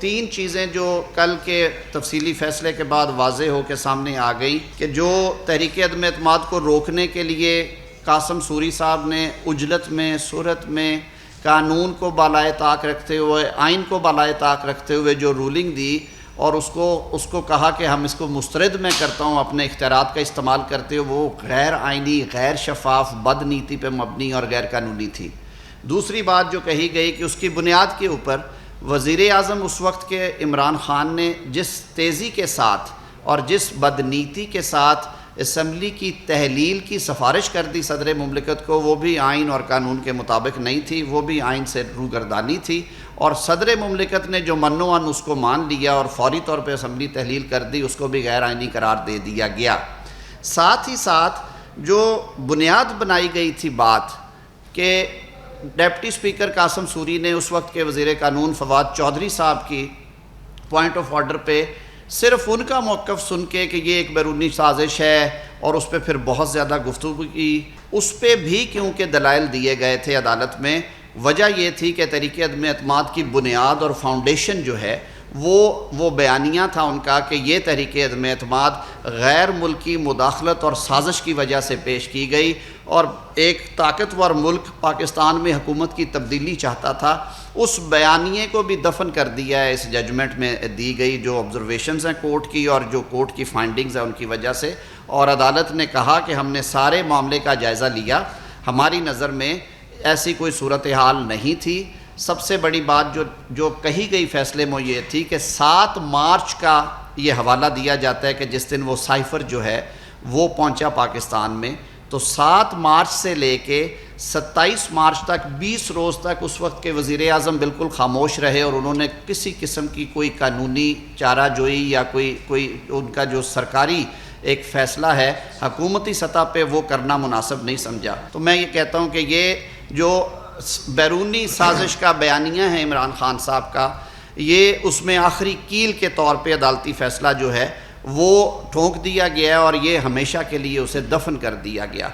تین چیزیں جو کل کے تفصیلی فیصلے کے بعد واضح ہو کے سامنے آ گئی کہ جو تحریک عدم اعتماد کو روکنے کے لیے قاسم سوری صاحب نے عجلت میں صورت میں قانون کو بالائے طاق رکھتے ہوئے آئین کو بالائے طاق رکھتے ہوئے جو رولنگ دی اور اس کو کہا کہ ہم اس کو مسترد میں کرتا ہوں اپنے اختیارات کا استعمال کرتے ہوئے، وہ غیر آئینی، غیر شفاف، بد نیتی پہ مبنی اور غیر قانونی تھی۔ دوسری بات جو کہی گئی کہ اس کی بنیاد کے اوپر وزیر اعظم اس وقت کے عمران خان نے جس تیزی کے ساتھ اور جس بدنیتی کے ساتھ اسمبلی کی تحلیل کی سفارش کر دی صدر مملکت کو، وہ بھی آئین اور قانون کے مطابق نہیں تھی، وہ بھی آئین سے روگردانی تھی، اور صدر مملکت نے جو منوان اس کو مان لیا اور فوری طور پہ اسمبلی تحلیل کر دی، اس کو بھی غیر آئینی قرار دے دیا گیا۔ ساتھ ہی ساتھ جو بنیاد بنائی گئی تھی بات کہ ڈیپٹی سپیکر قاسم سوری نے اس وقت کے وزیر قانون فواد چودھری صاحب کی پوائنٹ آف آرڈر پہ صرف ان کا موقف سن کے کہ یہ ایک بیرونی سازش ہے اور اس پہ پھر بہت زیادہ گفتگو کی، اس پہ بھی کیونکہ دلائل دیے گئے تھے عدالت میں، وجہ یہ تھی کہ تحریک عدم اعتماد کی بنیاد اور فاؤنڈیشن جو ہے وہ بیانیہ تھا ان کا کہ یہ تحریک عدم اعتماد غیر ملکی مداخلت اور سازش کی وجہ سے پیش کی گئی، اور ایک طاقتور ملک پاکستان میں حکومت کی تبدیلی چاہتا تھا۔ اس بیانیے کو بھی دفن کر دیا ہے اس ججمنٹ میں دی گئی جو آبزرویشنز ہیں کورٹ کی اور جو کورٹ کی فائنڈنگز ہیں ان کی وجہ سے، اور عدالت نے کہا کہ ہم نے سارے معاملے کا جائزہ لیا، ہماری نظر میں ایسی کوئی صورتحال نہیں تھی۔ سب سے بڑی بات جو کہی گئی فیصلے میں یہ تھی کہ 7 مارچ کا یہ حوالہ دیا جاتا ہے کہ جس دن وہ سائفر جو ہے وہ پہنچا پاکستان میں، تو 7 مارچ سے لے کے 27 مارچ تک 20 روز تک اس وقت کے وزیر اعظم بالکل خاموش رہے، اور انہوں نے کسی قسم کی کوئی قانونی چارہ جوئی یا کوئی ان کا جو سرکاری ایک فیصلہ ہے حکومتی سطح پہ وہ کرنا مناسب نہیں سمجھا۔ تو میں یہ کہتا ہوں کہ یہ جو بیرونی سازش کا بیانیہ ہے عمران خان صاحب کا، یہ اس میں آخری کیل کے طور پہ عدالتی فیصلہ جو ہے وہ ٹھونک دیا گیا اور یہ ہمیشہ کے لیے اسے دفن کر دیا گیا۔